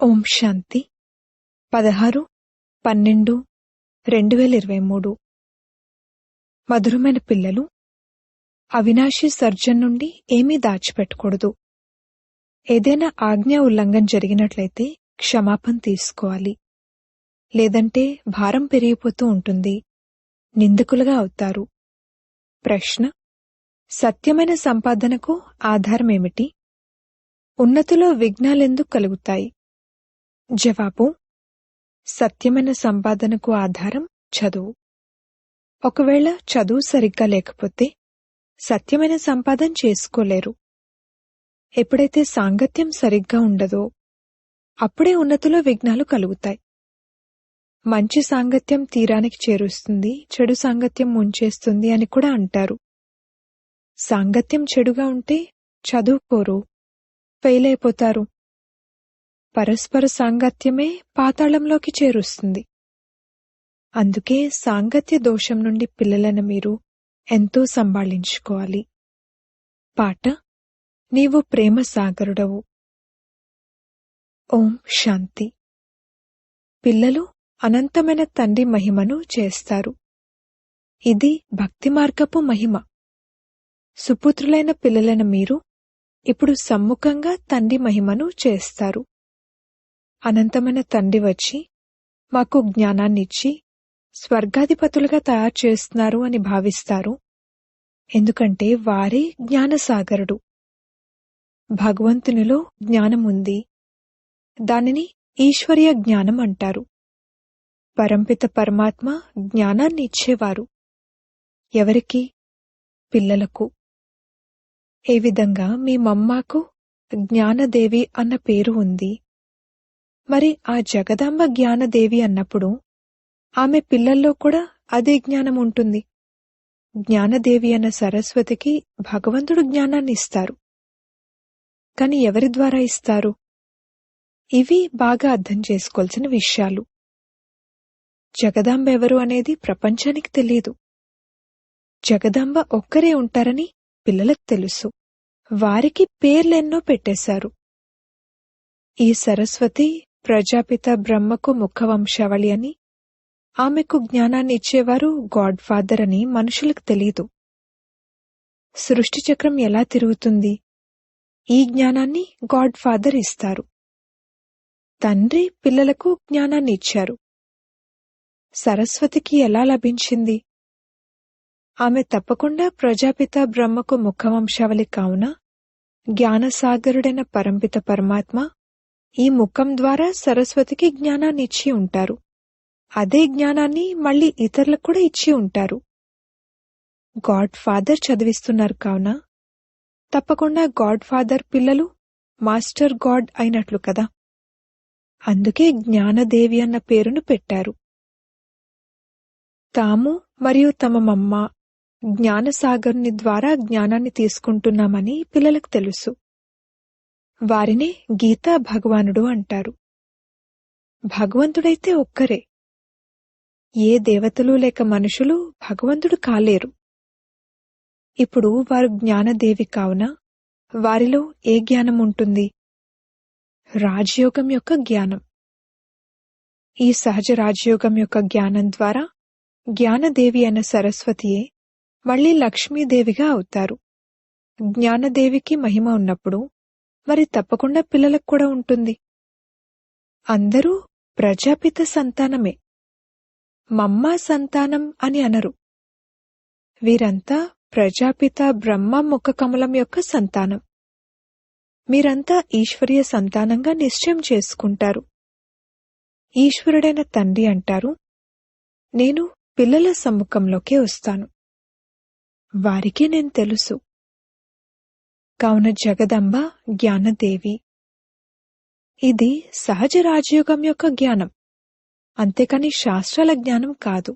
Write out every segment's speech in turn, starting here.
ఓం శాంతి 16/12/2023 మధురమైన పిల్లలు, అవినాశి సర్జన్ నుండి ఏమీ దాచిపెట్టకూడదు. ఏదైనా ఆజ్ఞా ఉల్లంఘన జరిగినట్లయితే క్షమాపణ తీసుకోవాలి. లేదంటే భారం పెరిగిపోతూ ఉంటుంది, నిందకులుగా అవుతారు. ప్రశ్న: సత్యమైన సంపాదనకు ఆధారమేమిటి? ఉన్నతిలో విఘ్నాలెందుకు కలుగుతాయి? జవాబు: సత్యమైన సంపాదనకు ఆధారం చదువు. ఒకవేళ చదువు సరిగ్గా లేకపోతే సత్యమైన సంపాదన చేసుకోలేరు. ఎప్పుడైతే సాంగత్యం సరిగ్గా ఉండదో అప్పుడే ఉన్నతిలో విఘ్నాలు కలుగుతాయి. మంచి సాంగత్యం తీరానికి చేరుస్తుంది, చెడు సాంగత్యం ముంచేస్తుంది అని కూడా అంటారు. సాంగత్యం చెడుగా ఉంటే చదువుకోరు, ఫెయిల్ అయిపోతారు. పరస్పర సాంగత్యమే పాతాళంలోకి చేరుస్తుంది. అందుకే సాంగత్య దోషం నుండి పిల్లలను మీరు ఎంతో సంభాళించుకోవాలి. పాట: నీవు ప్రేమ సాగరుడవు. ఓం శాంతి. పిల్లలు అనంతమైన తండ్రి మహిమను చేస్తారు. ఇది భక్తి మార్గపు మహిమ. సుపుత్రులైన పిల్లలైన మీరు ఇప్పుడు సమ్ముఖంగా తండ్రి మహిమను చేస్తారు. అనంతమైన తండ్రి వచ్చి మాకు జ్ఞానాన్నిచ్చి స్వర్గాధిపతులుగా తయారు చేస్తున్నారు అని భావిస్తారు. ఎందుకంటే వారే జ్ఞానసాగరుడు. భగవంతునిలో జ్ఞానముంది. దానిని ఈశ్వరీయ జ్ఞానం అంటారు. పరంపిత పరమాత్మ జ్ఞానాన్ని ఇచ్చేవారు. ఎవరికి? పిల్లలకు. ఏ విధంగా మీ మమ్మాకు జ్ఞానదేవి అన్న పేరు ఉంది, మరి ఆ జగదాంబ జ్ఞానదేవి అన్నప్పుడు ఆమె పిల్లల్లో కూడా అదే జ్ఞానం ఉంటుంది. జ్ఞానదేవి అన్న సరస్వతికి భగవంతుడు జ్ఞానాన్ని ఇస్తారు. కాని ఎవరి ద్వారా ఇస్తారు? ఇవి బాగా అర్థం చేసుకోవాల్సిన విషయాలు. జగదాంబ ఎవరు అనేది ప్రపంచానికి తెలియదు. జగదాంబ ఒక్కరే ఉంటారని పిల్లలకు తెలుసు. వారికి పేర్లెన్నో పెట్టేశారు. ఈ సరస్వతి ప్రజాపిత బ్రహ్మకు ముఖవంశావళి అని, ఆమెకు జ్ఞానాన్ని ఇచ్చేవారు గాడ్ ఫాదర్ అని మనుషులకు తెలీదు. సృష్టి చక్రం ఎలా తిరుగుతుంది? ఈ జ్ఞానాన్ని గాడ్ ఫాదర్ ఇస్తారు. తండ్రి పిల్లలకు జ్ఞానాన్ని ఇచ్చారు. సరస్వతికి ఎలా లభించింది? ఆమె తప్పకుండా ప్రజాపిత బ్రహ్మకు ముఖవంశావళి కావున జ్ఞానసాగరుడైన పరంపిత పరమాత్మ ఈ ముఖం ద్వారా సరస్వతికి జ్ఞానాన్ని ఇచ్చి ఉంటారు. అదే జ్ఞానాన్ని మళ్లీ ఇతరులకు కూడా ఇచ్చి ఉంటారు. గాడ్ ఫాదర్ చదివిస్తున్నారు కావున తప్పకుండా గాడ్ ఫాదర్ పిల్లలు మాస్టర్ గాడ్ అయినట్లు కదా. అందుకే జ్ఞానదేవి అన్న పేరును పెట్టారు. తాము మరియు తమ మమ్మ జ్ఞానసాగరుని ద్వారా జ్ఞానాన్ని తీసుకుంటున్నామని పిల్లలకు తెలుసు. వారినే గీతా భగవానుడు అంటారు. భగవంతుడైతే ఒక్కరే. ఏ దేవతలు లేక మనుషులు భగవంతుడు కాలేరు. ఇప్పుడు వారు జ్ఞానదేవి కావున వారిలో ఏ జ్ఞానం ఉంటుంది? రాజయోగం యొక్క జ్ఞానం. ఈ సహజ రాజయోగం యొక్క జ్ఞానం ద్వారా జ్ఞానదేవి అన్న సరస్వతియే మళ్లీ లక్ష్మీదేవిగా అవుతారు. జ్ఞానదేవికి మహిమ ఉన్నప్పుడు మరి తప్పకుండా పిల్లలకు కూడా ఉంటుంది. అందరూ ప్రజాపిత సంతానమే, మమ్మా సంతానం అని అనరు. వీరంతా ప్రజాపిత బ్రహ్మ ముఖ కమలం యొక్క సంతానం. మీరంతా ఈశ్వరీయ సంతానంగా నిశ్చయం చేసుకుంటారు. ఈశ్వరుడైన తండ్రి అంటారు, నేను పిల్లల సమ్ముఖంలోకే వస్తాను. వారికే నేను తెలుసు. కావున జగదంబ జ్ఞానదేవి. ఇది సహజ రాజయోగం యొక్క జ్ఞానం, అంతేకాని శాస్త్రాల జ్ఞానం కాదు.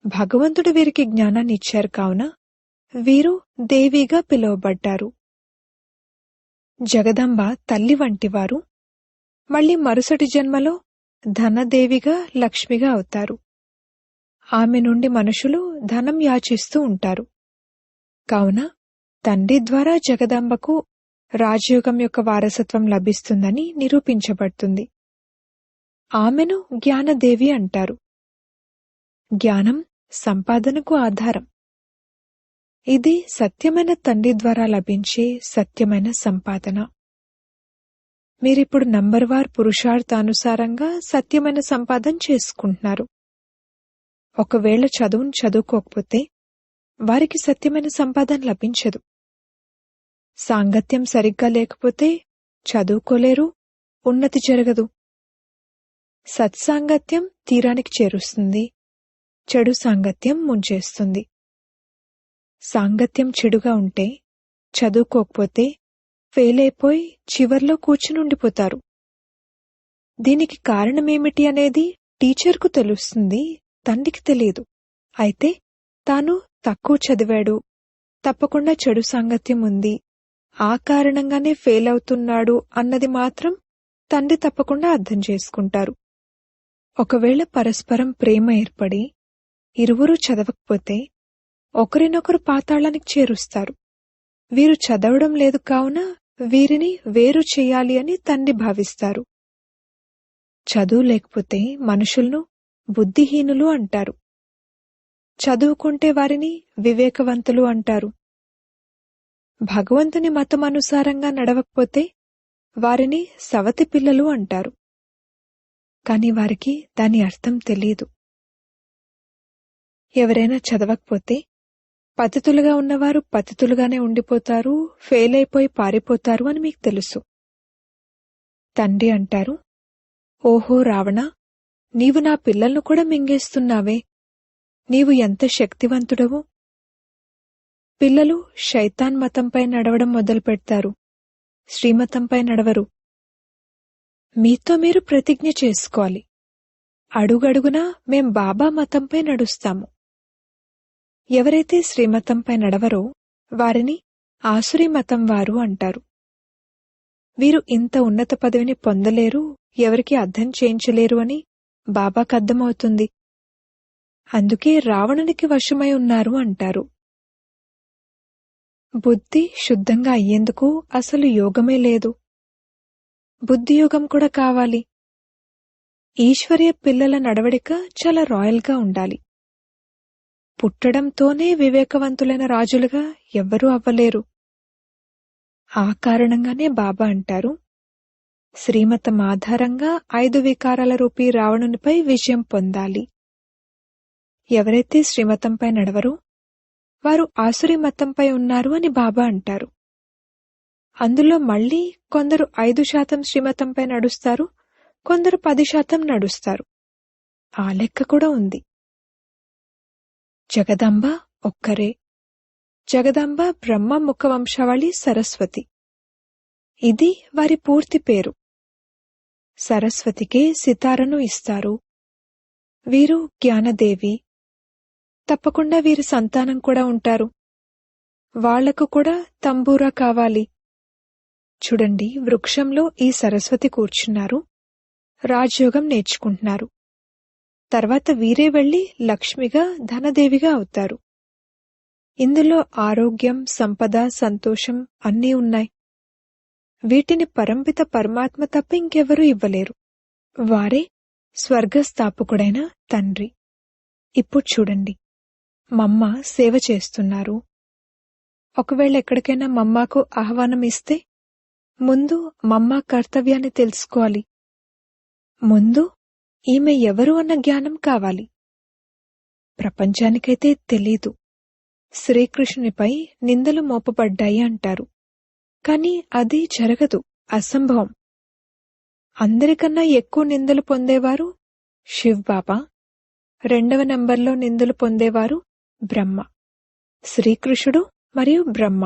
భగవంతుడు వీరికి జ్ఞానాన్ని ఇచ్చారు కావున వీరు దేవిగా పిలువబడ్డారు. జగదంబ తల్లి వంటివారు. మళ్లీ మరుసటి జన్మలో ధనదేవిగా లక్ష్మిగా అవుతారు. ఆమె నుండి మనుషులు ధనం యాచిస్తూ ఉంటారు. కావున తండ్రి ద్వారా జగదాంబకు రాజయోగం యొక్క వారసత్వం లభిస్తుందని నిరూపించబడుతుంది. ఆమెను జ్ఞానదేవి అంటారు. జ్ఞానం సంపాదనకు ఆధారం. ఇది సత్యమైన తండ్రి ద్వారా లభించే సత్యమైన సంపాదన. మీరిప్పుడు నంబర్వార్ పురుషార్థానుసారంగా సత్యమైన సంపాదన చేసుకుంటున్నారు. ఒకవేళ చదువును చదువుకోకపోతే వారికి సత్యమైన సంపాదన లభించదు. సాంగత్యం సరిగ్గా లేకపోతే చదువుకోలేరు, ఉన్నతి జరగదు. సత్సాంగత్యం తీరానికి చేరుస్తుంది, చెడు సాంగత్యం ముంచేస్తుంది. సాంగత్యం చెడుగా ఉంటే చదువుకోకపోతే ఫెయిల్ అయిపోయి చివర్లో కూర్చునుండిపోతారు. దీనికి కారణమేమిటి అనేది టీచర్కు తెలుస్తుంది, తండ్రికి తెలియదు. అయితే తాను తక్కువ చదివాడు, తప్పకుండా చెడు సాంగత్యం ఉంది, ఆ కారణంగానే ఫెయిల్ అవుతున్నాడు అన్నది మాత్రం తండ్రి తప్పకుండా అర్థం చేసుకుంటారు. ఒకవేళ పరస్పరం ప్రేమ ఏర్పడి ఇరువురూ చదవకపోతే ఒకరినొకరు పాతాళానికి చేరుస్తారు. వీరు చదవడం లేదు కావున వీరిని వేరు చేయాలి అని తండ్రి భావిస్తారు. చదువు లేకపోతే మనుషులను బుద్ధిహీనులు అంటారు. చదువుకుంటే వారిని వివేకవంతులు అంటారు. భగవంతుని మతమనుసారంగా నడవకపోతే వారిని సవతి పిల్లలు అంటారు. కాని వారికి దాని అర్థం తెలియదు. ఎవరైనా చదవకపోతే పతితులుగా ఉన్నవారు పతితులుగానే ఉండిపోతారు, ఫెయిల్ అయిపోయి పారిపోతారు అని మీకు తెలుసు. తండ్రి అంటారు, ఓహో రావణ, నీవు నా పిల్లలను కూడా మింగేస్తున్నావే, నీవు ఎంత శక్తివంతుడవు. పిల్లలు శైతాన్ మతంపై నడవడం మొదలుపెడతారు, శ్రీమతంపై నడవరు. మీతో మీరు ప్రతిజ్ఞ చేసుకోవాలి, అడుగడుగునా మేం బాబా మతంపై నడుస్తాము. ఎవరైతే శ్రీమతంపై నడవరో వారిని ఆసురీ మతం వారు అంటారు. వీరు ఇంత ఉన్నత పదవిని పొందలేరు, ఎవరికి అర్థం చేయించలేరు అని బాబాకు అర్థమవుతుంది. అందుకే రావణునికి వశమై ఉన్నారు అంటారు. బుద్ధి శుద్ధంగా అయ్యేందుకు అసలు యోగమే లేదు. బుద్ధియోగం కూడా కావాలి. ఈశ్వర్య పిల్లల నడవడిక చాలా రాయల్గా ఉండాలి. పుట్టడంతోనే వివేకవంతులైన రాజులుగా ఎవ్వరూ అవ్వలేరు. ఆ కారణంగానే బాబా అంటారు, శ్రీమతం ఆధారంగా 5 వికారాల రూపీ రావణునిపై విజయం పొందాలి. ఎవరైతే శ్రీమతంపై నడవరో వారు ఆసురీ మతంపై ఉన్నారు అని బాబా అంటారు. అందులో మళ్లీ కొందరు 5% శ్రీమతంపై నడుస్తారు, కొందరు 10% నడుస్తారు. ఆ లెక్క కూడా ఉంది. జగదంబ ఒక్కరే. జగదంబ బ్రహ్మ ముఖ వంశావళి సరస్వతి. ఇది వారి పూర్తి పేరు. సరస్వతికే సితారను ఇస్తారు. వీరు జ్ఞానదేవి. తప్పకుండా వీరి సంతానం కూడా ఉంటారు. వాళ్లకు కూడా తంబూరా కావాలి. చూడండి, వృక్షంలో ఈ సరస్వతి కూర్చున్నారు, రాజయోగం నేర్చుకుంటున్నారు. తర్వాత వీరే వెళ్లి లక్ష్మిగా ధనదేవిగా అవుతారు. ఇందులో ఆరోగ్యం, సంపద, సంతోషం అన్నీ ఉన్నాయి. వీటిని పరంపిత పరమాత్మ తప్ప ఇంకెవరూ ఇవ్వలేరు. వారే స్వర్గస్థాపకుడైన తండ్రి. ఇప్పుడు చూడండి, మమ్మ సేవ చేస్తున్నారు. ఒకవేళ ఎక్కడికైనా మమ్మాకు ఆహ్వానం ఇస్తే ముందు మమ్మ కర్తవ్యాన్ని తెలుసుకోవాలి. ముందు ఈమె ఎవరు అన్న జ్ఞానం కావాలి. ప్రపంచానికైతే తెలీదు. శ్రీకృష్ణునిపై నిందలు మోపబడ్డాయి అంటారు. కాని అది జరగదు, అసంభవం. అందరికన్నా ఎక్కువ నిందలు పొందేవారు శివ్ బాబా, 2వ నంబర్లో నిందలు పొందేవారు బ్రహ్మ. శ్రీకృష్ణుడు మరియు బ్రహ్మ.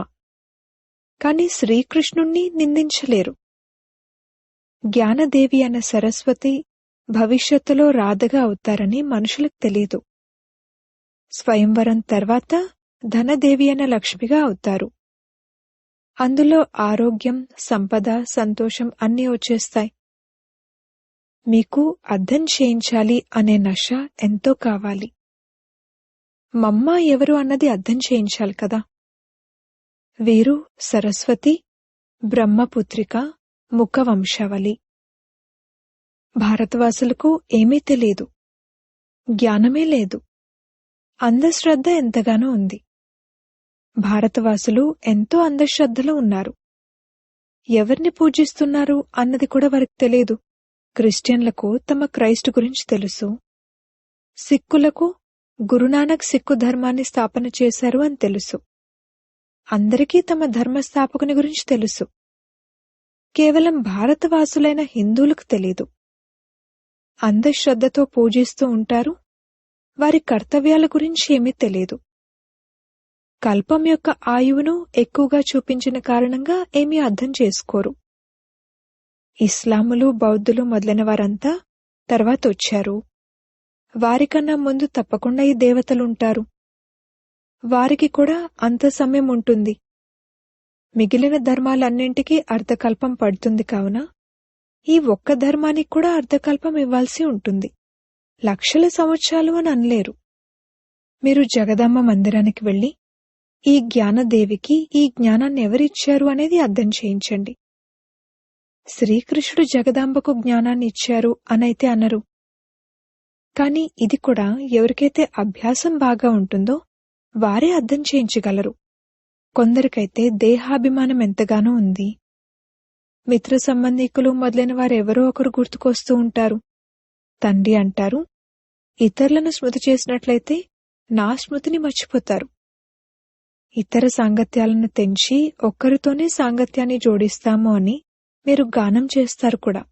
కాని శ్రీకృష్ణుణ్ణి నిందించలేరు. జ్ఞానదేవి అన్న సరస్వతి భవిష్యత్తులో రాధగా అవుతారని మనుషులకు తెలీదు. స్వయంవరం తర్వాత ధనదేవి అన్న లక్ష్మిగా అవుతారు. అందులో ఆరోగ్యం, సంపద, సంతోషం అన్నీ వచ్చేస్తాయి. మీకు అర్థం చేయించాలి అనే నష ఎంతో కావాలి. మమ్మ ఎవరు అన్నది అర్థం చేయించాలి కదా. వీరు సరస్వతి, బ్రహ్మపుత్రిక ముఖవంశావళి. భారతవాసులకు ఏమీ తెలియదు, జ్ఞానమే లేదు. అంధశ్రద్ధ ఎంతగానో ఉంది. భారతవాసులు ఎంతో అంధశ్రద్ధలో ఉన్నారు. ఎవరిని పూజిస్తున్నారు అన్నది కూడా వారికి తెలియదు. క్రిస్టియన్లకు తమ క్రైస్టు గురించి తెలుసు. సిక్కులకు గురునానక్ సిక్కు ధర్మాన్ని స్థాపన చేశారు అని తెలుసు. అందరికీ తమ ధర్మస్థాపకుని గురించి తెలుసు. కేవలం భారతవాసులైన హిందువులకు తెలీదు. అంధశ్రద్ధతో పూజిస్తూ ఉంటారు. వారి కర్తవ్యాల గురించి ఏమీ తెలియదు. కల్పం యొక్క ఆయువును ఎక్కువగా చూపించిన కారణంగా ఏమీ అర్థం చేసుకోరు. ఇస్లాములు, బౌద్ధులు మొదలైన వారంతా తర్వాత వచ్చారు. వారికన్నా ముందు తప్పకుండా ఈ దేవతలుంటారు. వారికి కూడా అంత సమయం ఉంటుంది. మిగిలిన ధర్మాలన్నింటికీ అర్ధకల్పం పడుతుంది. కావున ఈ ఒక్క ధర్మానికి కూడా అర్ధకల్పం ఇవ్వాల్సి ఉంటుంది. లక్షల సంవత్సరాలు అని అనలేరు. మీరు జగదాంబ మందిరానికి వెళ్లి ఈ జ్ఞానదేవికి ఈ జ్ఞానాన్ని ఎవరిచ్చారు అనేది అర్థం చేయించండి. శ్రీకృష్ణుడు జగదాంబకు జ్ఞానాన్ని ఇచ్చారు అనైతే అనరు. కాని ఇది కూడా ఎవరికైతే అభ్యాసం బాగా ఉంటుందో వారే అర్థం చేయించగలరు. కొందరికైతే దేహాభిమానం ఎంతగానో ఉంది. మిత్ర సంబంధికులు మొదలైన వారెవరో ఒకరు గుర్తుకొస్తూ ఉంటారు. తండ్రి అంటారు, ఇతరులను స్మృతి చేసినట్లయితే నా స్మృతిని మర్చిపోతారు. ఇతర సాంగత్యాలను తెంచి ఒక్కరితోనే సాంగత్యాన్ని జోడిస్తాము అని మీరు గానం చేస్తారు కూడా.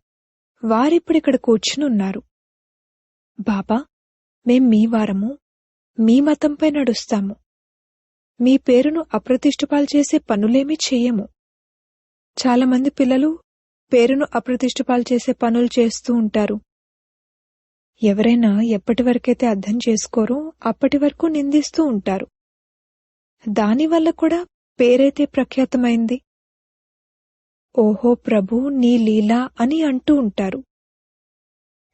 వారిప్పుడిక్కడ కూర్చుని ఉన్నారు. బాబా, మేం మీ వారము, మీ మతంపై నడుస్తాము. మీ పేరును అప్రతిష్ఠపాలు చేసే పనులేమీ చెయ్యము. చాలామంది పిల్లలు పేరును అప్రతిష్ఠపాలు చేసే పనులు చేస్తూ ఉంటారు. ఎవరైనా ఎప్పటి వరకైతే అర్థం చేసుకోరో అప్పటి వరకు నిందిస్తూ ఉంటారు. దానివల్ల కూడా పేరైతే ప్రఖ్యాతమైంది. ఓహో ప్రభు, నీ లీలా అని అంటూ ఉంటారు.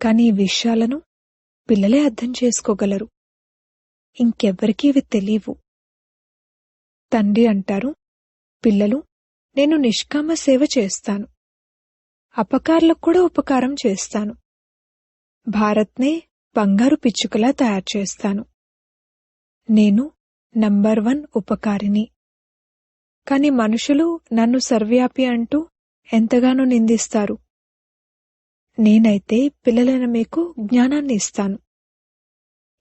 కాని ఈ విషయాలను పిల్లలే అర్థం చేసుకోగలరు. ఇంకెవ్వరికీ ఇవి తెలీవు. తండ్రి అంటారు, పిల్లలు, నేను నిష్కామ సేవ చేస్తాను. అపకారులకు కూడా ఉపకారం చేస్తాను. భారత్నే బంగారు పిచ్చుకలా తయారు చేస్తాను. నేను నంబర్ 1 ఉపకారిని. కాని మనుషులు నన్ను సర్వవ్యాపి అంటూ ఎంతగానో నిందిస్తారు. నేనైతే పిల్లలైన మీకు జ్ఞానాన్ని ఇస్తాను.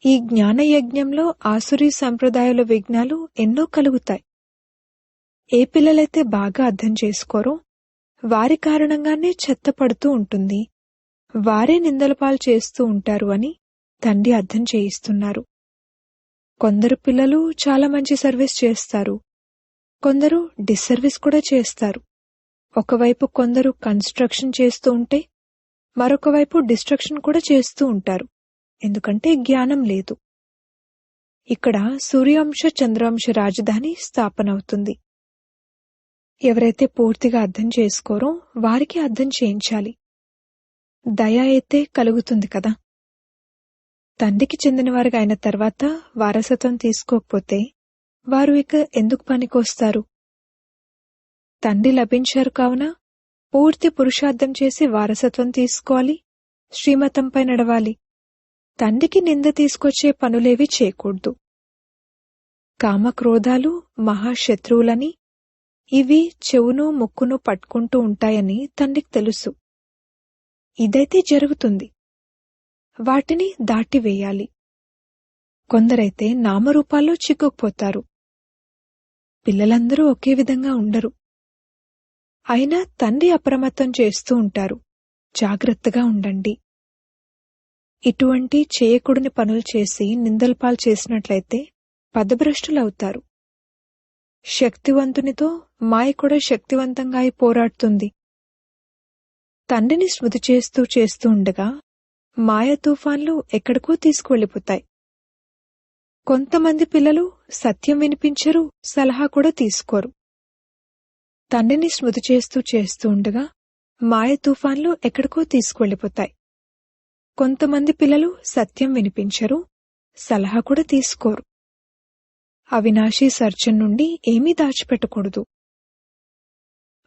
ఈ జ్ఞానయజ్ఞంలో ఆసురీ సంప్రదాయాల విఘ్నాలు ఎన్నో కలుగుతాయి. ఏ పిల్లలైతే బాగా అర్థం చేసుకోరో వారి కారణంగానే చెత్త పడుతూ ఉంటుంది. వారే నిందలపాలు చేస్తూ ఉంటారు అని తండ్రి అర్థం చేయిస్తున్నారు. కొందరు పిల్లలు చాలా మంచి సర్వీస్ చేస్తారు. కొందరు డిస్సర్వీస్ కూడా చేస్తారు. ఒకవైపు కొందరు కన్స్ట్రక్షన్ చేస్తూ ఉంటే మరొక వైపు డిస్ట్రక్షన్ కూడా చేస్తూ ఉంటారు. ఎందుకంటే జ్ఞానం లేదు. ఇక్కడ సూర్యవంశ చంద్రవంశ రాజధాని స్థాపనవుతుంది. ఎవరైతే పూర్తిగా అర్థం చేసుకోరో వారికి అర్థం చేయించాలి. దయ అయితే కలుగుతుంది కదా. తండ్రికి చెందినవారుగా అయిన తర్వాత వారసత్వం తీసుకోకపోతే వారు ఇక ఎందుకు పనికొస్తారు? తండ్రి లభించారు కావున పూర్తి పురుషార్థం చేసి వారసత్వం తీసుకోవాలి, శ్రీమతంపై నడవాలి. తండ్రికి నింద తీసుకొచ్చే పనులేవి చేయకూడదు. కామక్రోధాలు మహాశత్రువులని, ఇవి చెవును ముక్కును పట్టుకుంటూ ఉంటాయని తండ్రికి తెలుసు. ఇదైతే జరుగుతుంది. వాటిని దాటివేయాలి. కొందరైతే నామరూపాల్లో చిక్కుకుపోతారు. పిల్లలందరూ ఒకే విధంగా ఉండరు. అయినా తండ్రి అప్రమత్తం చేస్తూ ఉంటారు. జాగ్రత్తగా ఉండండి. ఇటువంటి చేయకూడని పనులు చేసి నిందల్పాలు చేసినట్లయితే పదభ్రష్టులవుతారు. శక్తివంతునితో మాయ కూడా శక్తివంతంగా అయి పోరాడుతుంది. తండ్రిని స్మృతి చేస్తూ ఉండగా మాయ తుఫాన్లు ఎక్కడికో తీసుకువెళ్ళిపోతాయి. కొంతమంది పిల్లలు సత్యం వినిపించరు, సలహా కూడా తీసుకోరు. తండ్రిని స్మృతి చేస్తూ ఉండగా మాయ తుఫాన్లు ఎక్కడికో తీసుకువెళ్ళిపోతాయి. కొంతమంది పిల్లలు సత్యం వినిపించరు, సలహా కూడా తీసుకోరు. అవినాశీ సర్జన్ నుండి ఏమీ దాచిపెట్టకూడదు.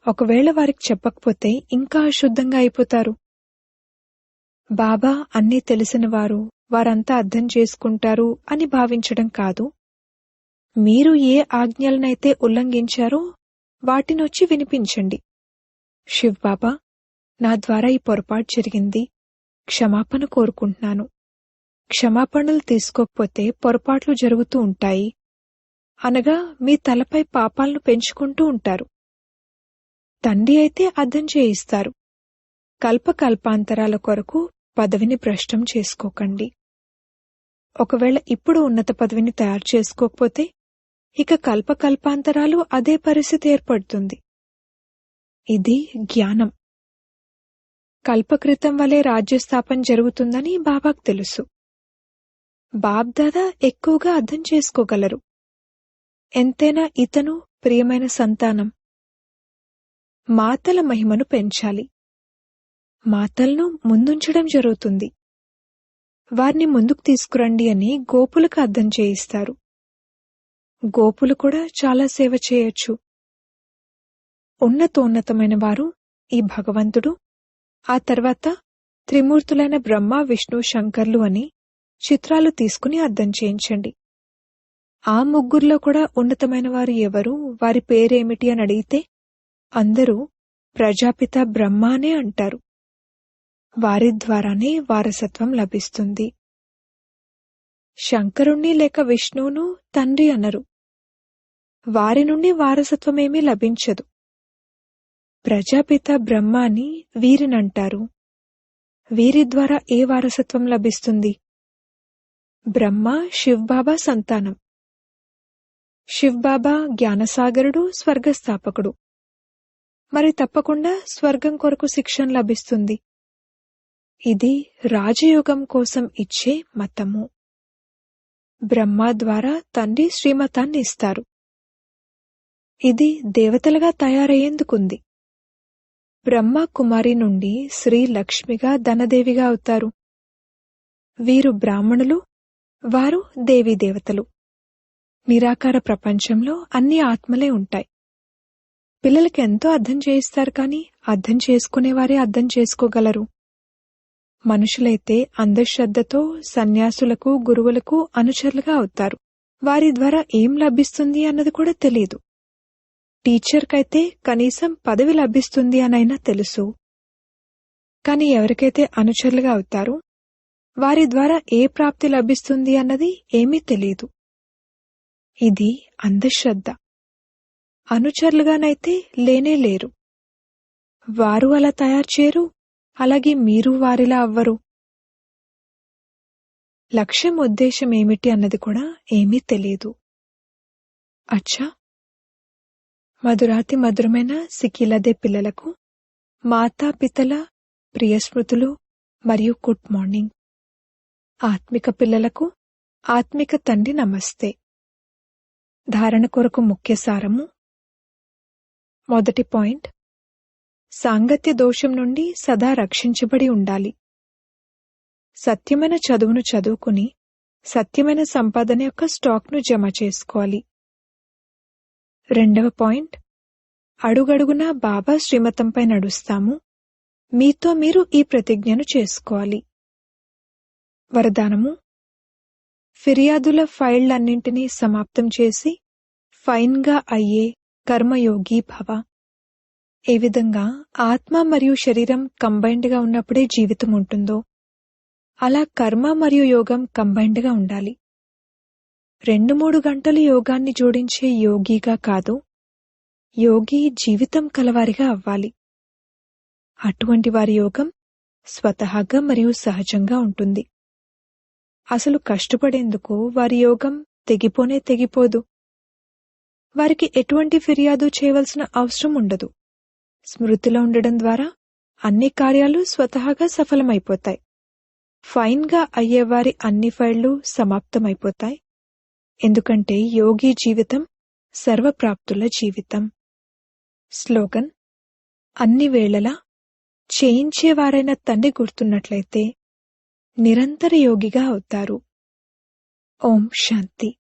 ఒకవేళ వారికి చెప్పకపోతే ఇంకా అశుద్ధంగా అయిపోతారు. బాబా అన్నీ తెలిసినవారు, వారంతా అర్థం చేసుకుంటారు అని భావించడం కాదు. మీరు ఏ ఆజ్ఞలనైతే ఉల్లంఘించారో వాటినొచ్చి వినిపించండి. శివ్ బాబా, నా ద్వారా ఈ పొరపాటు జరిగింది, క్షమాపణ కోరుకుంటున్నాను. క్షమాపణలు తీసుకోకపోతే పొరపాట్లు జరుగుతూ ఉంటాయి అనగా మీ తలపై పాపాలను పెంచుకుంటూ ఉంటారు. తండ్రి అయితే అర్థం చేయిస్తారు. కల్పకల్పాంతరాల కొరకు పదవిని భ్రష్టం చేసుకోకండి. ఒకవేళ ఇప్పుడు ఉన్నత పదవిని తయారు చేసుకోకపోతే ఇక కల్పకల్పాంతరాలు అదే పరిస్థితి ఏర్పడుతుంది. ఇది జ్ఞానం. కల్పకృతం వలె రాజ్యస్థాపన జరుగుతుందని బాబాకు తెలుసు. బాబ్దాదా ఎక్కువగా అర్థం చేసుకోగలరు. ఎంతైనా ఇతను ప్రియమైన సంతానం. మాతల మహిమను పెంచాలి. మాతలను ముందుంచడం జరుగుతుంది. వారిని ముందుకు తీసుకురండి అని గోపులకు అర్థం చేయిస్తారు. గోపులు కూడా చాలా సేవ చేయొచ్చు. ఉన్నతోన్నతమైన వారు ఈ భగవంతుడు, ఆ తర్వాత త్రిమూర్తులైన బ్రహ్మ, విష్ణు, శంకర్లు అని చిత్రాలు తీసుకుని అర్థం చేయించండి. ఆ ముగ్గురులో కూడా ఉన్నతమైన వారు ఎవరు, వారి పేరేమిటి అని అడిగితే అందరూ ప్రజాపిత బ్రహ్మ అనే అంటారు. వారి ద్వారానే వారసత్వం లభిస్తుంది. శంకరుణ్ణి లేక విష్ణువును తండ్రి అనరు. వారి నుండి వారసత్వమేమీ లభించదు. ప్రజాపిత బ్రహ్మ అని వీరినంటారు. వీరి ద్వారా ఏ వారసత్వం లభిస్తుంది? బ్రహ్మ శివ్బాబా సంతానం. శివ్బాబా జ్ఞానసాగరుడు, స్వర్గస్థాపకుడు. మరి తప్పకుండా స్వర్గం కొరకు శిక్షణ లభిస్తుంది. ఇది రాజయోగం కోసం ఇచ్చే మతము. బ్రహ్మ ద్వారా తండ్రి శ్రీమతాన్ని ఇస్తారు. ఇది దేవతలుగా తయారయ్యేందుకుంది. బ్రహ్మ కుమారి నుండి శ్రీ లక్ష్మిగా ధనదేవిగా అవుతారు. వీరు బ్రాహ్మణులు, వారు దేవీదేవతలు. నిరాకార ప్రపంచంలో అన్ని ఆత్మలే ఉంటాయి. పిల్లలకి ఎంతో అర్థం చేయిస్తారు, కానీ అర్థం చేసుకునేవారే అర్థం చేసుకోగలరు. మనుషులైతే అంధశ్రద్ధతో సన్యాసులకు, గురువులకు అనుచరులుగా అవుతారు. వారి ద్వారా ఏం లభిస్తుంది అన్నది కూడా తెలియదు. టీచర్కైతే కనీసం పదవి లభిస్తుంది అనైనా తెలుసు. కాని ఎవరికైతే అనుచరులుగా అవుతారో వారి ద్వారా ఏ ప్రాప్తి లభిస్తుంది అన్నది ఏమీ తెలియదు. ఇది అంధశ్రద్ధ. అనుచరులుగానైతే లేనే లేరు. వారు అలా తయారు చేయరు, అలాగే మీరు వారిలా అవ్వరు. లక్ష్యం, ఉద్దేశం ఏమిటి అన్నది కూడా ఏమీ తెలియదు. అచ్చా, మధురాతి మధురమైన సిక్కిలదే పిల్లలకు మాతాపితల ప్రియస్మృతులు మరియు గుడ్ మార్నింగ్. ఆత్మిక పిల్లలకు ఆత్మిక తండ్రి నమస్తే. ధారణ కొరకు ముఖ్య సారము. మొదటి పాయింట్, సాంగత్య దోషం నుండి సదా రక్షించబడి ఉండాలి. సత్యమైన చదువును చదువుకుని సత్యమైన సంపాదన యొక్క స్టాక్ను జమ చేసుకోవాలి. రెండవ పాయింట్, అడుగడుగునా బాబా శ్రీమతంపై నడుస్తాము. మీతో మీరు ఈ ప్రతిజ్ఞను చేసుకోవాలి. వరదానము, ఫిర్యాదుల ఫైళ్లన్నింటినీ సమాప్తం చేసి ఫైన్గా అయ్యే కర్మయోగి భవ. ఏ విధంగా ఆత్మ మరియు శరీరం కంబైన్డ్గా ఉన్నప్పుడే జీవితం ఉంటుందో అలా కర్మ మరియు యోగం కంబైన్డ్గా ఉండాలి. 2-3 గంటలు యోగాన్ని జోడించే యోగిగా కాదు, యోగి జీవితం కలవారిగా అవ్వాలి. అటువంటి వారి యోగం స్వతహాగా మరియు సహజంగా ఉంటుంది. అసలు కష్టపడేందుకు వారి యోగం తెగిపోదు. వారికి ఎటువంటి ఫిర్యాదు చేయవలసిన అవసరం ఉండదు. స్మృతిలో ఉండడం ద్వారా అన్ని కార్యాలు స్వతహాగా సఫలమైపోతాయి. ఫైన్గా అయ్యేవారి అన్ని ఫైళ్లు సమాప్తమైపోతాయి. ఎందుకంటే యోగి జీవితం సర్వప్రాప్తుల జీవితం. స్లోగన్, అన్ని వేళలా చేయించేవారైన తండ్రి గుర్తున్నట్లయితే నిరంతర యోగిగా అవుతారు. ఓం శాంతి.